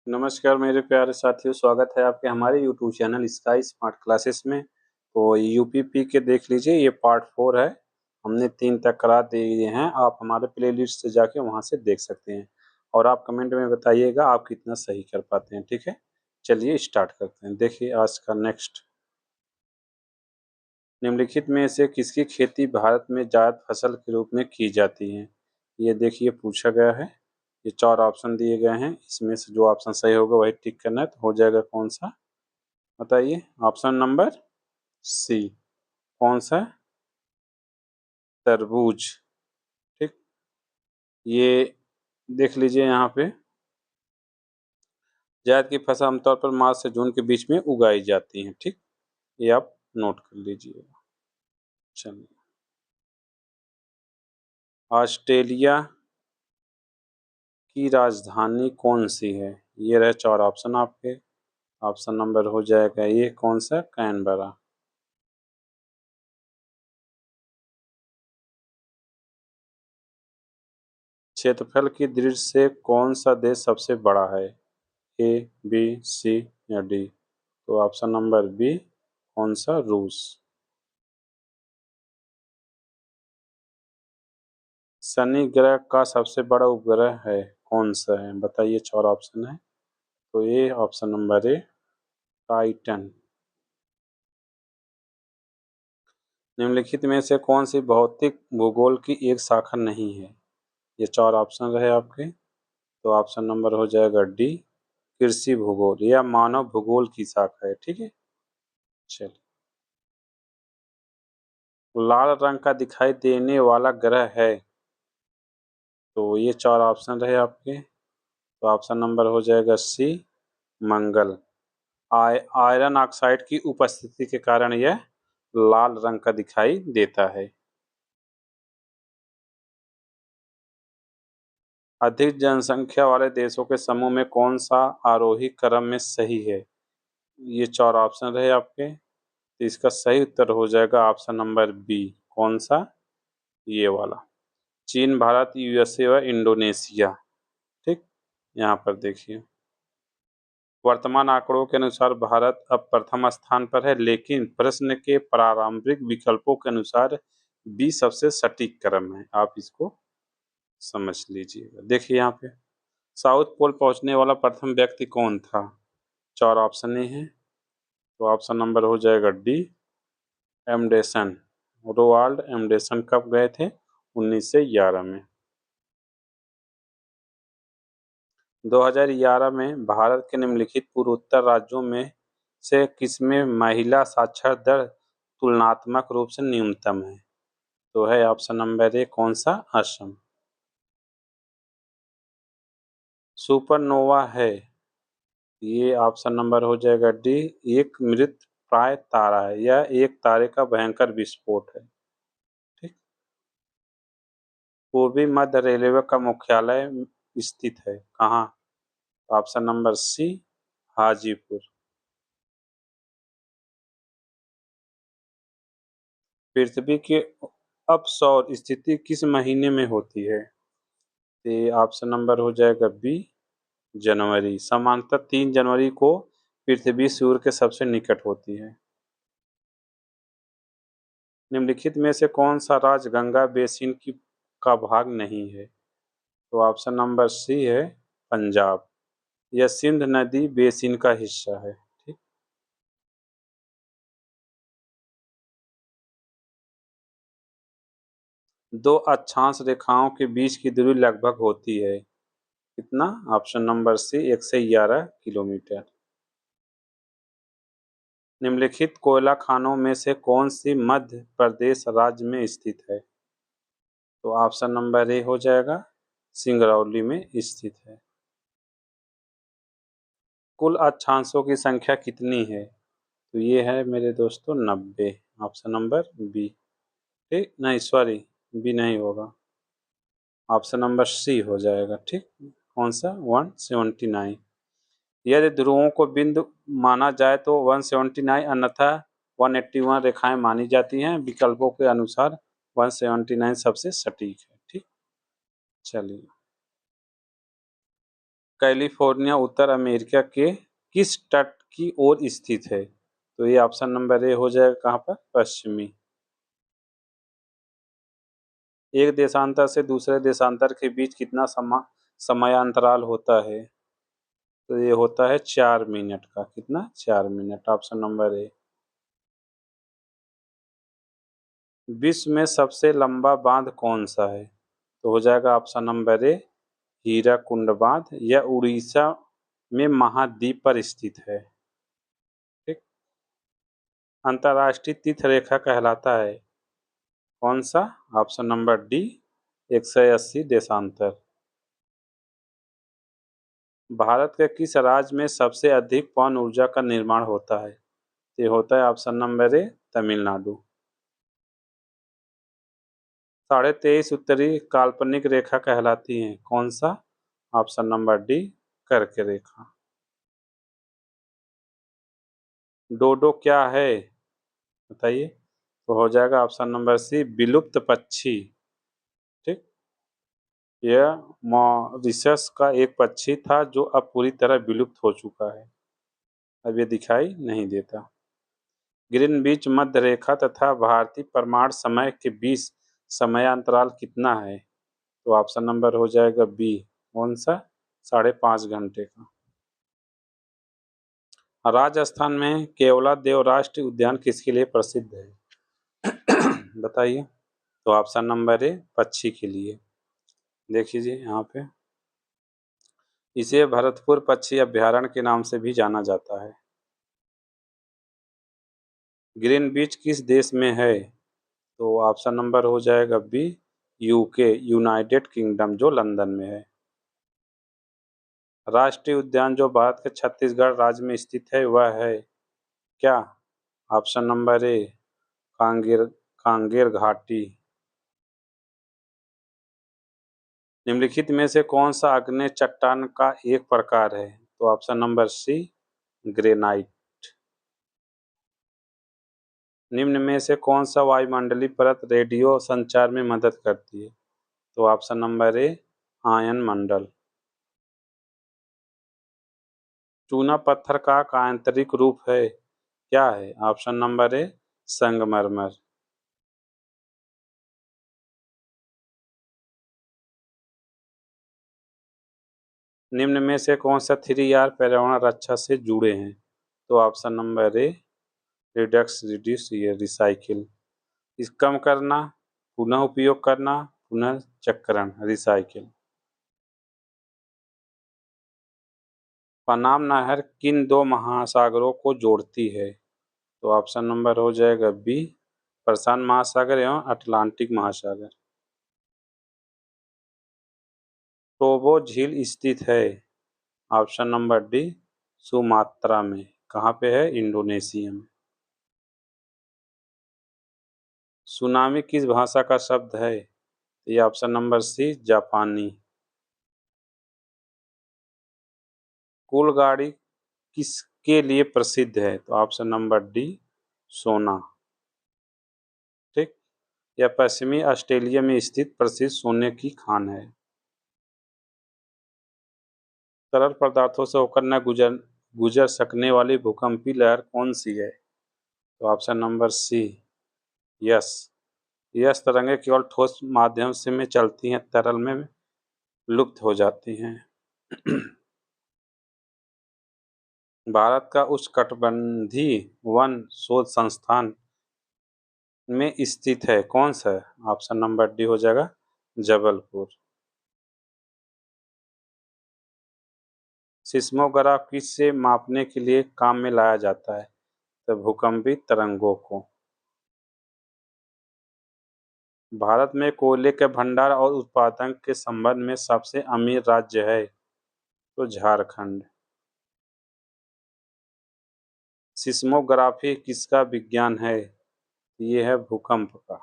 नमस्कार मेरे प्यारे साथियों, स्वागत है आपके हमारे YouTube channel sky smart classes में। तो यूपीपी के देख लीजिए, ये पार्ट 4 है। हमने 3 तक करा दिए हैं। आप हमारे प्लेलिस्ट से जाके वहां से देख सकते हैं और आप कमेंट में बताइएगा आप कितना सही कर पाते हैं। ठीक है, चलिए स्टार्ट करते हैं। देखिए आज का नेक्स्ट, निम्नलिखित में से किसकी खेती भारत में जायद फसल के रूप में की जाती है। ये देखिए पूछा गया है। ये 4 ऑप्शन दिए गए हैं, इसमें से जो ऑप्शन सही होगा वही टिक करना है। तो हो जाएगा कौन सा, बताइए। Option number C. कौन सा? तरबूज। ठीक, ये देख लीजिए यहाँ पे। जायद की फसल आमतौर पर मार्च से जून के बीच में उगाई जाती है। ठीक, ये आप नोट कर लीजिएगा। चलिए, ऑस्ट्रेलिया की राजधानी कौन सी है। ये रहे 4 ऑप्शन आपके। ऑप्शन नंबर हो जाएगा ये कौन सा, कैनबरा। क्षेत्रफल की दृष्टि से कौन सा देश सबसे बड़ा है, ए, बी, सी या डी। तो ऑप्शन नंबर बी, कौन सा, रूस। शनि ग्रह का सबसे बड़ा उपग्रह है कौन सा है, बताइए। 4 ऑप्शन है। तो ये ऑप्शन नंबर ए, टाइटन। निम्नलिखित में से कौन सी भौतिक भूगोल की एक शाखा नहीं है। ये 4 ऑप्शन रहे आपके। तो ऑप्शन नंबर हो जाएगा डी, कृषि भूगोल या मानव भूगोल की शाखा है। ठीक है, चलिए। लाल रंग का दिखाई देने वाला ग्रह है। तो ये 4 ऑप्शन रहे आपके। तो ऑप्शन नंबर हो जाएगा सी, मंगल। आयरन ऑक्साइड की उपस्थिति के कारण यह लाल रंग का दिखाई देता है। अधिक जनसंख्या वाले देशों के समूह में कौन सा आरोही क्रम में सही है। ये 4 ऑप्शन रहे आपके। तो इसका सही उत्तर हो जाएगा ऑप्शन नंबर बी। कौन सा, ये वाला। चीन, भारत, यूएसए व इंडोनेशिया। ठीक, यहाँ पर देखिए। वर्तमान आंकड़ों के अनुसार भारत अब प्रथम स्थान पर है, लेकिन प्रश्न के प्रारंभिक विकल्पों के अनुसार बी सबसे सटीक क्रम है। आप इसको समझ लीजिएगा। देखिए यहाँ पे, साउथ पोल पहुंचने वाला प्रथम व्यक्ति कौन था। 4 ऑप्शन ही हैं। तो ऑप्शन नंबर हो जाएगा डी, एमडेसन। रोवाल्ड एमडेसन कब गए थे, 1911 में। 2011 में भारत के निम्नलिखित पूर्वोत्तर राज्यों में से किसमें महिला साक्षर दर तुलनात्मक रूप से न्यूनतम है। तो है ऑप्शन नंबर ए, कौन सा, असम। सुपरनोवा है, ये ऑप्शन नंबर हो जाएगा डी, एक मृत प्राय तारा है। यह एक तारे का भयंकर विस्फोट है। ठीक, पूर्वी मध्य रेलवे का मुख्यालय स्थित है कहाँ। Option number C, Hajipur. पृथ्वी की अपसौर स्थिति किस महीने में होती है। तो ऑप्शन नंबर हो जाएगा बी, जनवरी। सामान्यतः 3 जनवरी को पृथ्वी सूर्य के सबसे निकट होती है। निम्नलिखित में से कौन सा राज्य गंगा बेसिन की का भाग नहीं है। तो ऑप्शन नंबर सी है, पंजाब। यह सिंध नदी बेसिन का हिस्सा है। ठीक, 2 अक्षांश रेखाओं के बीच की दूरी लगभग होती है कितना। Option number C, 111 kilometre. निम्नलिखित कोयला खानों में से कौन सी मध्य प्रदेश राज्य में स्थित है। तो ऑप्शन नंबर ए हो जाएगा, सिंगरौली में स्थित है। कुल अक्षांशों की संख्या कितनी है। तो ये है मेरे दोस्तों 90। Option number B. ठीक, नहीं सॉरी, बी नहीं होगा। ऑप्शन नंबर सी हो जाएगा। ठीक, कौन सा, 179। यदि ध्रुवों को बिंदु माना जाए तो 179, अन्यथा 181 रेखाएं मानी जाती हैं। विकल्पों के अनुसार 179 सबसे सटीक है। ठीक, चलिए। कैलिफोर्निया उत्तर अमेरिका के किस तट की ओर स्थित है? तो ये ऑप्शन नंबर ए हो जाएगा, कहाँ पर? पश्चिमी। एक देशांतर से दूसरे देशांतर के बीच कितना समयांतराल होता है? तो ये होता है 4 मिनट का। कितना? 4 मिनट। Option number A. विश्व में सबसे लंबा बांध कौन सा है? तो हो जाएगा ऑप्शन नंबर ए, हीराकुंड बांध। यह उड़ीसा में महाद्वीप पर स्थित है। ठीक। अंतर्राष्ट्रीय तीर्थ रेखा कहलाता है कौन सा? ऑप्शन नंबर डी, 180 देशांतर। भारत के किस राज्य में सबसे अधिक पवन ऊर्जा का निर्माण होता है? ये होता है ऑप्शन नंबर ए, तमिलनाडु। 23.5 उत्तरी काल्पनिक रेखा कहलाती है कौन सा? ऑप्शन नंबर डी, कर्क रेखा। डोडो क्या है? बताइए। तो हो जाएगा ऑप्शन नंबर सी, विलुप्त पक्षी। ठीक। यह मॉरिशस का एक पक्षी था जो अब पूरी तरह विलुप्त हो चुका है। अब ये दिखाई नहीं देता। ग्रीनविच मध्य रेखा तथा भारतीय प्रमाण समय के बीच समयांतराल कितना है? तो ऑप्शन नंबर हो जाएगा बी, कौन सा? 5.5 घंटे का। राजस्थान में केवलादेव राष्ट्रीय उद्यान किसके लिए प्रसिद्ध है? बताइए। तो ऑप्शन नंबर ए, पक्षी के लिए। देख लीजिए यहाँ पे, इसे भरतपुर पक्षी अभयारण्य के नाम से भी जाना जाता है। ग्रीनविच किस देश में है? तो ऑप्शन नंबर हो जाएगा बी, यूके, यूनाइटेड किंगडम, जो लंदन में है। राष्ट्रीय उद्यान जो भारत के छत्तीसगढ़ राज्य में स्थित है वह है क्या? Option number A, Kanger Kanger घाटी। निम्नलिखित में से कौन सा आग्नेय चट्टान का एक प्रकार है? तो ऑप्शन नंबर सी, ग्रेनाइट। निम्न में से कौन सा वायुमंडलीय परत रेडियो संचार में मदद करती है? तो ऑप्शन नंबर ए, आयन मंडल। चूना पत्थर का आंतरिक रूप है क्या है? ऑप्शन नंबर ए, संगमरमर। निम्न में से कौन सा 3R पर्यावरण रक्षा से जुड़े हैं? तो option number A, Redux, reduce, ये रिसाइकिल। इस कम करना, पुनः उपयोग करना, पुनः चक्रण, रिसाइकिल। पनाम नहर किन दो महासागरों को जोड़ती है? तो ऑप्शन नंबर हो जाएगा बी, प्रशांत महासागर एवं अटलांटिक महासागर। टोबो झील स्थित है? ऑप्शन नंबर डी, सुमात्रा में। कहाँ पे है? इंडोनेशिया में। सुनामी किस भाषा का शब्द है? ये ऑप्शन नंबर सी, जापानी। कुल गाड़ी किसके लिए प्रसिद्ध है? तो ऑप्शन नंबर डी, सोना। ठीक। यह पश्चिमी ऑस्ट्रेलिया में स्थित प्रसिद्ध सोने की खान है। तरल पदार्थों से होकर न गुजर सकने वाली भूकंपीय लहर कौन सी है? तो option number C, yes. Yes तरंगें केवल ठोस माध्यम से में चलती हैं, तरल में लुप्त हो जाती हैं। भारत का उष्णकटिबंधीय वन शोध संस्थान में स्थित है कौन सा? ऑप्शन नंबर डी हो जाएगा, जबलपुर। सिस्मोग्राफ किससे मापने के लिए काम में लाया जाता है? तो भूकंपीय तरंगों को। भारत में कोयले के भंडार और उत्पादन के संबंध में सबसे अमीर राज्य है? तो झारखंड। सिस्मोग्राफी किसका विज्ञान है? ये है भूकंप का।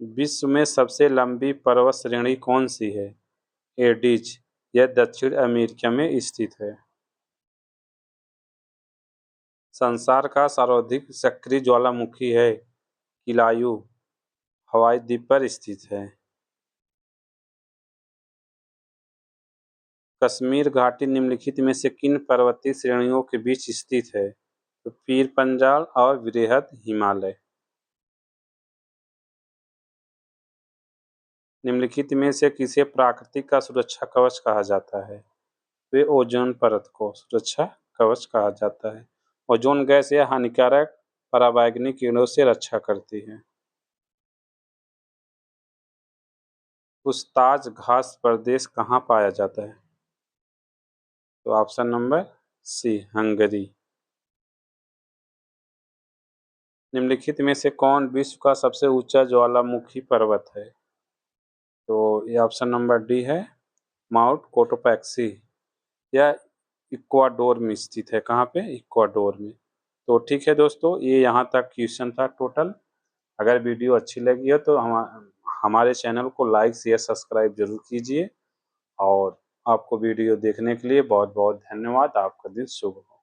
विश्व में सबसे लंबी पर्वत श्रेणी कौन सी है? एडिज। यह दक्षिण अमेरिका में स्थित है। संसार का सर्वाधिक सक्रिय ज्वालामुखी है किलायू, हवाई द्वीप पर स्थित है। कश्मीर घाटी निम्नलिखित में से किन पर्वतीय श्रेणियों के बीच स्थित है? तो पीर पंजाल और वृहद हिमालय। निम्नलिखित में से किसे प्राकृतिक का सुरक्षा कवच कहा जाता है? वे ओजोन परत को सुरक्षा कवच कहा जाता है। ओजोन गैस यह हानिकारक पराबैंगनी किरणों से रक्षा करती है। पुछताछ घास प्रदेश कहाँ पाया जाता है? तो ऑप्शन नंबर सी, हंगरी। निम्नलिखित में से कौन विश्व का सबसे ऊंचा ज्वालामुखी पर्वत है? तो ये ऑप्शन नंबर डी है, माउंट कोटोपैक्सी। यह इक्वाडोर में स्थित है। कहाँ पे? इक्वाडोर में। तो ठीक है दोस्तों, ये यहाँ तक क्वेश्चन था टोटल। अगर वीडियो अच्छी लगी हो तो हमारे चैनल को लाइक शेयर सब्सक्राइब जरूर कीजिए। और आपको वीडियो देखने के लिए बहुत बहुत धन्यवाद। आपका दिन शुभ हो।